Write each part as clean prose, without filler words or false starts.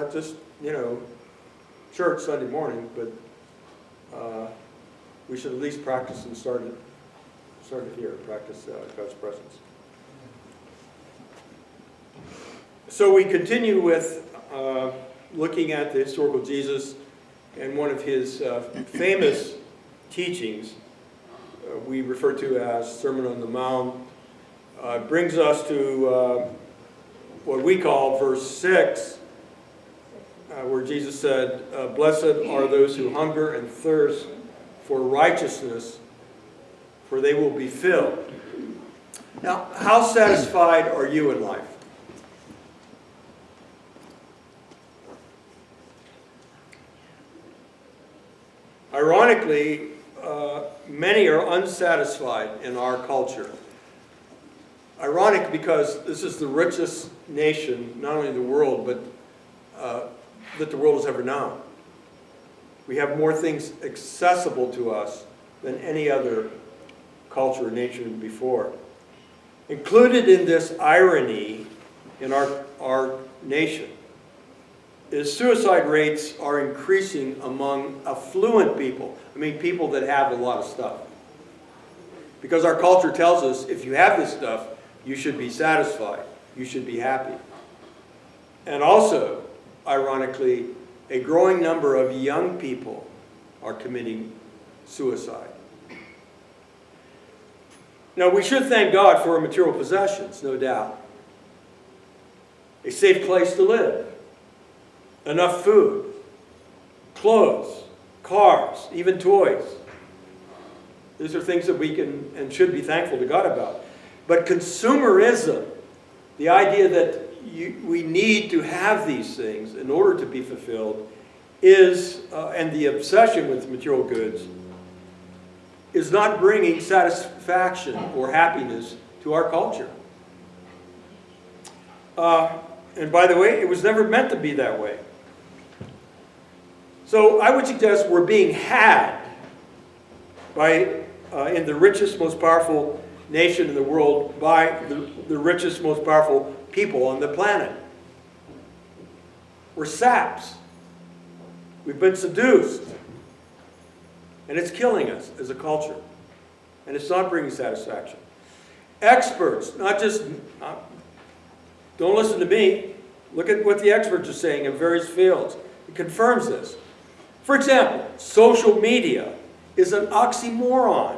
not just, church Sunday morning, but we should at least practice and start it here, practice God's presence. So we continue with looking at the historical Jesus, and one of his famous teachings we refer to as Sermon on the Mount brings us to what we call verse 6, where Jesus said, "Blessed are those who hunger and thirst for righteousness, for they will be filled." Now, how satisfied are you in life? Ironically, many are unsatisfied in our culture. Ironic because this is the richest nation, not only in the world, but that the world has ever known. We have more things accessible to us than any other culture or nation before. Included in this irony in our nation is suicide rates are increasing among affluent people. I mean, people that have a lot of stuff. Because our culture tells us if you have this stuff, you should be satisfied. You should be happy. And also, ironically, a growing number of young people are committing suicide. Now, we should thank God for our material possessions, no doubt. A safe place to live. Enough food, clothes, cars, even toys. These are things that we can and should be thankful to God about. But consumerism, the idea that we need to have these things in order to be fulfilled, and the obsession with material goods, is not bringing satisfaction or happiness to our culture. And by the way, it was never meant to be that way. So I would suggest we're being had by, in the richest, most powerful nation in the world, by the richest, most powerful people on the planet. We're saps. We've been seduced. And it's killing us as a culture. And it's not bringing satisfaction. Experts, not just, don't listen to me. Look at what the experts are saying in various fields. It confirms this. For example, social media is an oxymoron.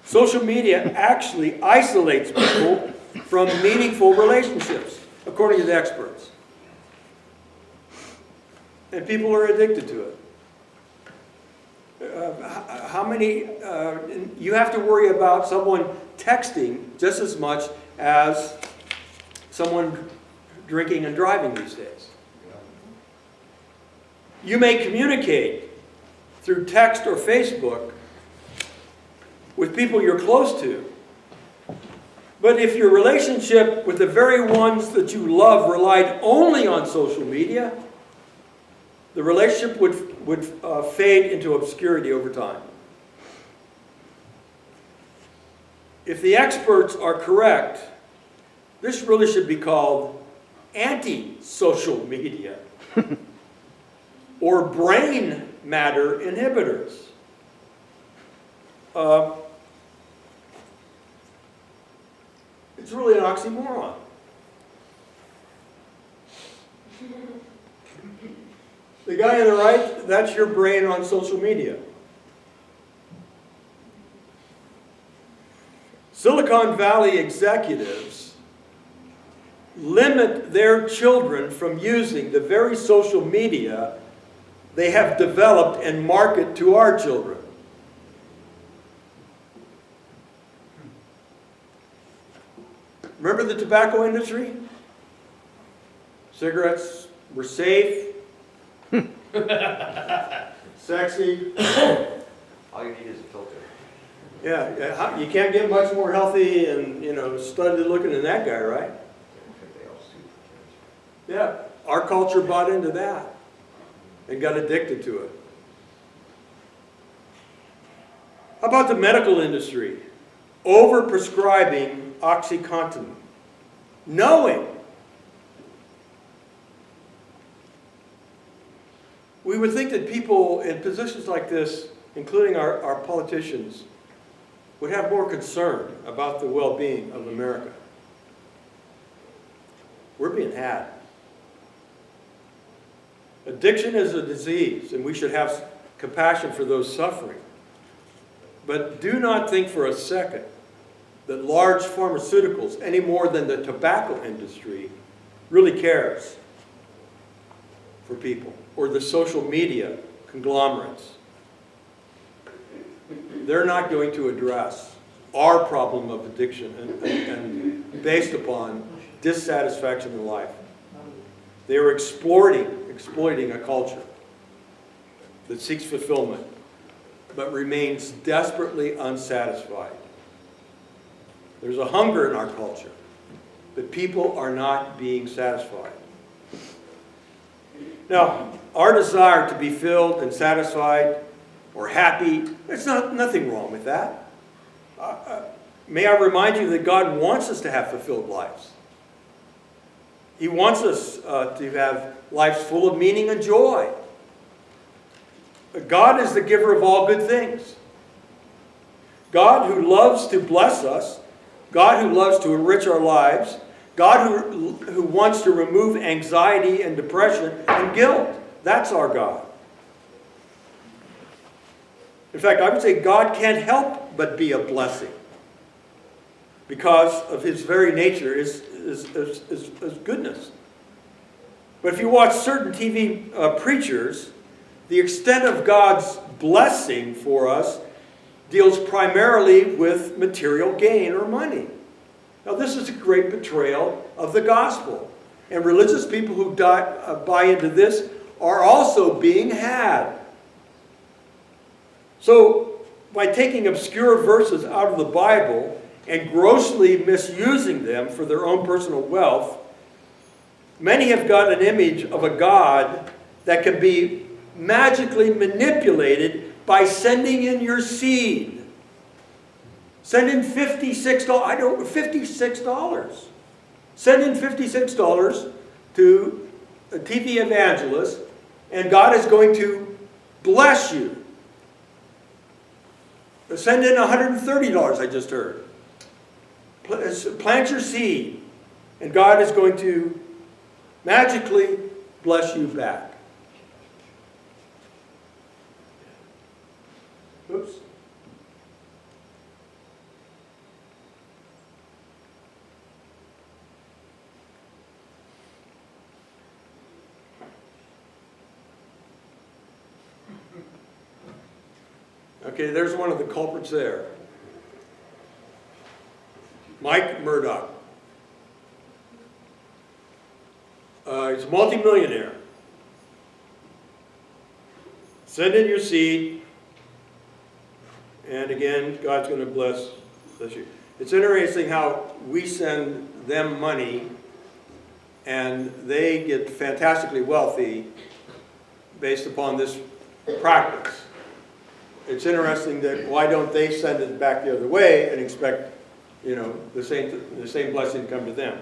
Social media actually isolates people from meaningful relationships, according to the experts. And people are addicted to it. How many, you have to worry about someone texting just as much as someone drinking and driving these days. You may communicate through text or Facebook with people you're close to, but if your relationship with the very ones that you love relied only on social media, the relationship would fade into obscurity over time. If the experts are correct, this really should be called anti-social media or brain matter inhibitors. It's really an oxymoron. The guy on the right, that's your brain on social media. Silicon Valley executives limit their children from using the very social media they have developed and market to our children. Remember the tobacco industry? Cigarettes were safe, sexy. All you need is a filter. Yeah, you can't get much more healthy and, studied looking than that guy, right? Yeah, our culture bought into that and got addicted to it. How about the medical industry? Overprescribing OxyContin, knowing we would think that people in positions like this, including our politicians, would have more concern about the well-being of America. We're being had. Addiction is a disease, and we should have compassion for those suffering. But do not think for a second that large pharmaceuticals, any more than the tobacco industry, really cares for people, or the social media conglomerates. They're not going to address our problem of addiction and based upon dissatisfaction in life. They are exploiting a culture that seeks fulfillment but remains desperately unsatisfied. There's a hunger in our culture, but people are not being satisfied. Now, our desire to be filled and satisfied or happy, there's nothing wrong with that. May I remind you that God wants us to have fulfilled lives. He wants us to have lives full of meaning and joy. God is the giver of all good things. God who loves to bless us, God who loves to enrich our lives, God who wants to remove anxiety and depression and guilt. That's our God. In fact, I would say God can't help but be a blessing because of his very nature is goodness. But if you watch certain TV preachers, the extent of God's blessing for us deals primarily with material gain or money. Now, this is a great betrayal of the gospel. And religious people who buy into this are also being had. So, by taking obscure verses out of the Bible and grossly misusing them for their own personal wealth, many have got an image of a God that can be magically manipulated by sending in your seed. Send in $56. Send in $56 to a TV evangelist, and God is going to bless you. Send in $130, I just heard. Plant your seed, and God is going to magically bless you back. Oops. Okay, there's one of the culprits there. Mike Murdoch. He's a multimillionaire. Send in your seed, and again, God's going to bless you. It's interesting how we send them money, and they get fantastically wealthy based upon this practice. It's interesting that why don't they send it back the other way and expect, the same blessing to come to them?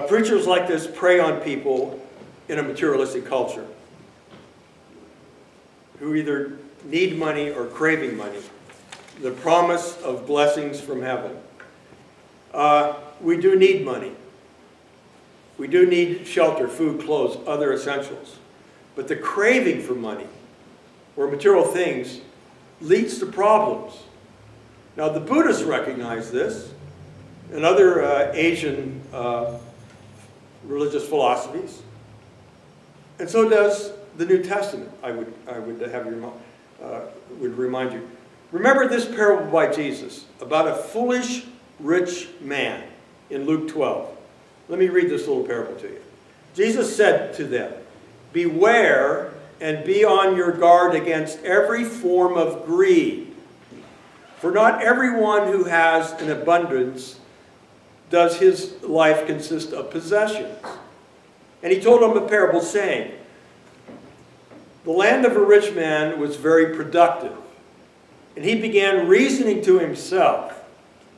Preachers like this prey on people in a materialistic culture who either need money or craving money, the promise of blessings from heaven. We do need money. We do need shelter, food, clothes, other essentials. But the craving for money or material things leads to problems. Now, the Buddhists recognize this, and other Asian religious philosophies, and so does the New Testament. I would remind you. Remember this parable by Jesus about a foolish rich man in Luke 12. Let me read this little parable to you. Jesus said to them, "Beware and be on your guard against every form of greed. For not everyone who has an abundance does his life consist of possessions." And he told them a parable saying, "The land of a rich man was very productive. And he began reasoning to himself,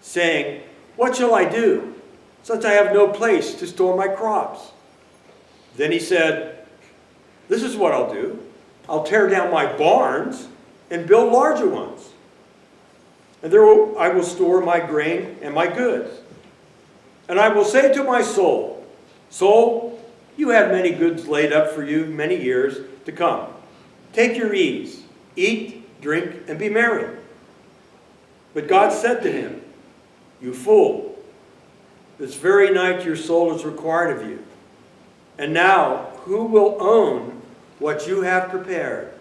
saying, 'What shall I do, since I have no place to store my crops?' Then he said, This is what I'll do. I'll tear down my barns and build larger ones. And there I will store my grain and my goods. And I will say to my soul, soul, you have many goods laid up for you many years to come. Take your ease, eat, drink, and be merry. But God said to him, you fool, this very night your soul is required of you. And now, who will own what you have prepared?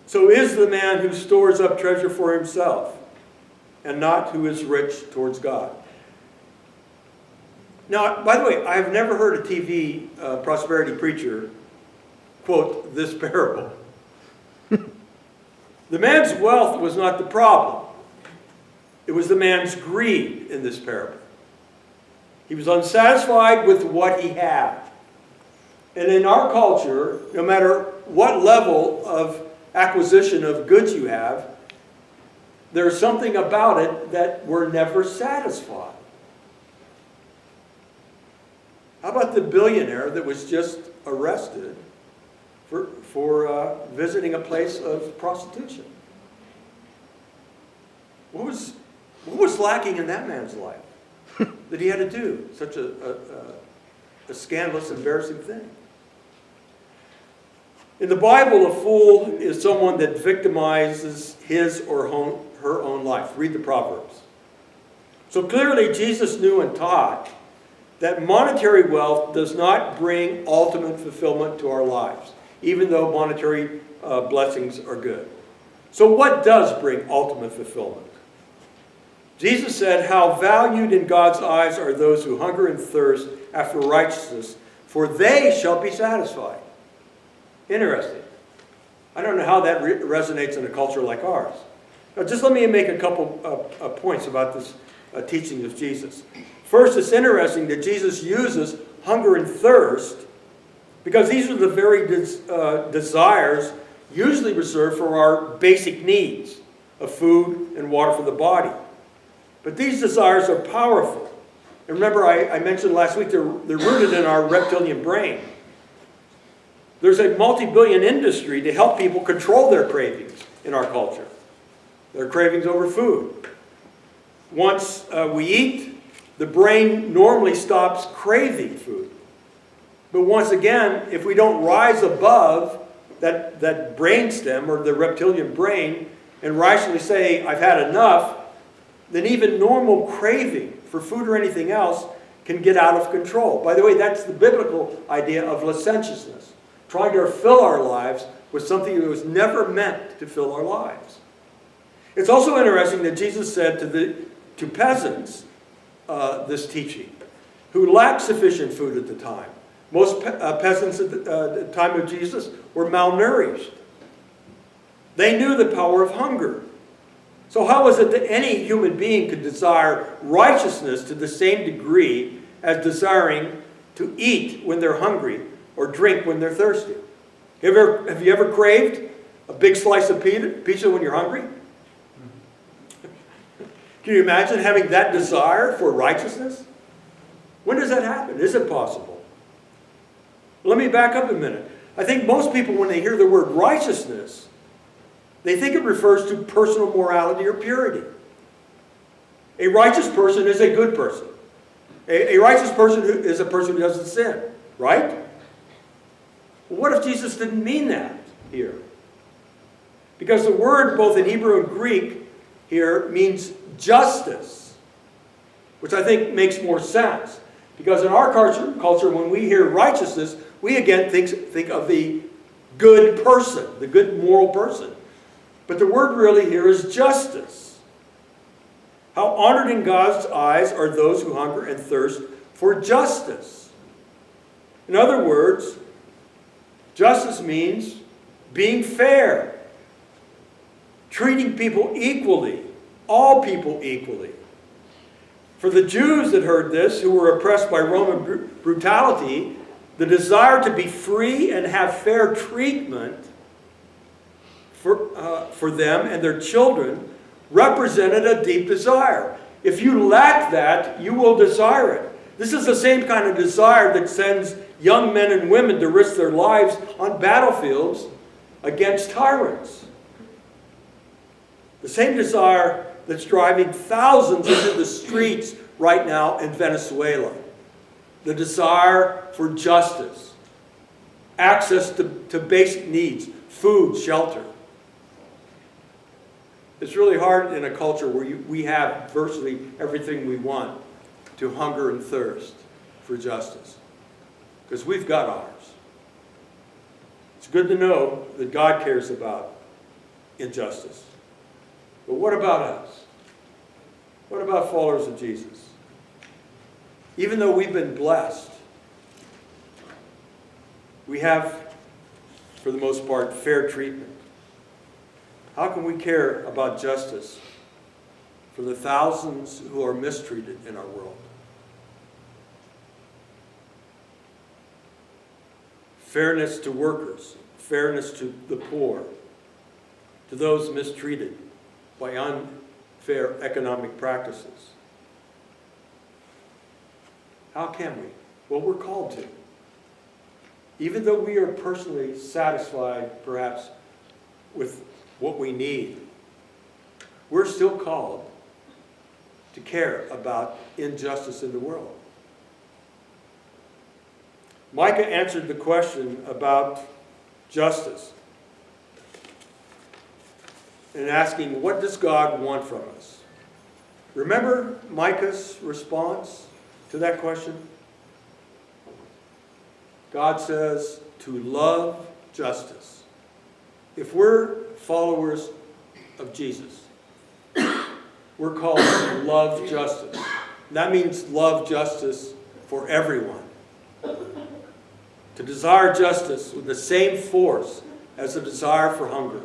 So is the man who stores up treasure for himself, and not who is rich towards God. Now, by the way, I've never heard a TV prosperity preacher quote this parable. The man's wealth was not the problem. It was the man's greed in this parable. He was unsatisfied with what he had. And in our culture, no matter what level of acquisition of goods you have, there's something about it that we're never satisfied. How about the billionaire that was just arrested for visiting a place of prostitution? What was lacking in that man's life that he had to do such a scandalous, embarrassing thing? In the Bible, a fool is someone that victimizes his or her own life. Read the Proverbs. So clearly, Jesus knew and taught that monetary wealth does not bring ultimate fulfillment to our lives, even though monetary blessings are good. So what does bring ultimate fulfillment? Jesus said, how valued in God's eyes are those who hunger and thirst after righteousness, for they shall be satisfied. Interesting. I don't know how that resonates in a culture like ours. Now, just let me make a couple of points about this teaching of Jesus. First, it's interesting that Jesus uses hunger and thirst because these are the very desires usually reserved for our basic needs of food and water for the body. But these desires are powerful. And remember, I mentioned last week, they're rooted in our reptilian brain. There's a multi-billion industry to help people control their cravings in our culture. Their cravings over food. Once we eat, the brain normally stops craving food. But once again, if we don't rise above that brain stem or the reptilian brain and rationally say, I've had enough, then even normal craving for food or anything else can get out of control. By the way, that's the biblical idea of licentiousness. Trying to fill our lives with something that was never meant to fill our lives. It's also interesting that Jesus said to peasants this teaching, who lacked sufficient food at the time. Most peasants at the time of Jesus were malnourished. They knew the power of hunger. So how is it that any human being could desire righteousness to the same degree as desiring to eat when they're hungry or drink when they're thirsty? Have you ever craved a big slice of pizza when you're hungry? Can you imagine having that desire for righteousness? When does that happen? Is it possible? Let me back up a minute. I think most people, when they hear the word righteousness, they think it refers to personal morality or purity. A righteous person is a good person. A righteous person is a person who doesn't sin, right? Well, what if Jesus didn't mean that here? Because the word, both in Hebrew and Greek, here means justice, which I think makes more sense. Because in our culture, when we hear righteousness, we again think of the good person, the good moral person. But the word really here is justice. How honored in God's eyes are those who hunger and thirst for justice. In other words, justice means being fair, treating people equally, all people equally. For the Jews that heard this, who were oppressed by Roman brutality, the desire to be free and have fair treatment for them and their children represented a deep desire. If you lack that, you will desire it. This is the same kind of desire that sends young men and women to risk their lives on battlefields against tyrants. The same desire that's driving thousands into the streets right now in Venezuela. The desire for justice, access to basic needs, food, shelter. It's really hard in a culture where we have virtually everything we want to hunger and thirst for justice, because we've got ours. It's good to know that God cares about injustice. But what about us? What about followers of Jesus? Even though we've been blessed, we have, for the most part, fair treatment. How can we care about justice for the thousands who are mistreated in our world? Fairness to workers, fairness to the poor, to those mistreated by unfair economic practices. How can we? Well, we're called to. Even though we are personally satisfied, perhaps, with what we need, we're still called to care about injustice in the world. Micah answered the question about justice in asking, what does God want from us? Remember Micah's response to that question? God says to love justice. If we're followers of Jesus, we're called to love justice. That means love justice for everyone. To desire justice with the same force as the desire for hunger.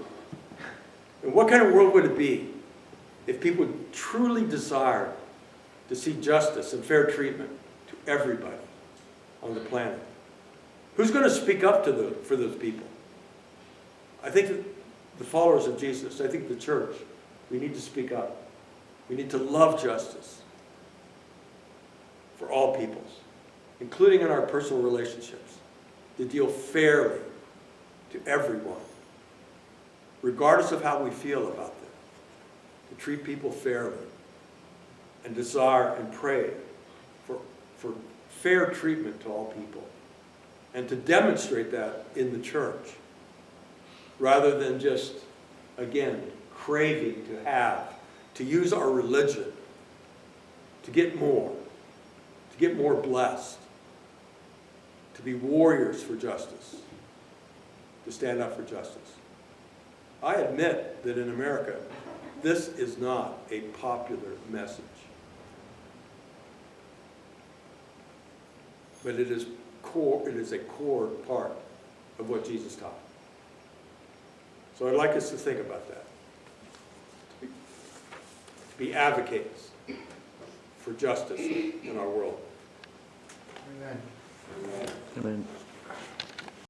And what kind of world would it be if people truly desired to see justice and fair treatment to everybody on the planet? Who's going to speak up for those people? I think that the followers of Jesus, I think the church, we need to speak up. We need to love justice for all peoples, including in our personal relationships, to deal fairly to everyone, regardless of how we feel about them, to treat people fairly and desire and pray for fair treatment to all people, and to demonstrate that in the church, rather than just, again, craving to use our religion to get more blessed, to be warriors for justice, to stand up for justice. I admit that in America, this is not a popular message. But it is a core part of what Jesus taught. So I'd like us to think about that. To be advocates for justice in our world. Amen. Amen.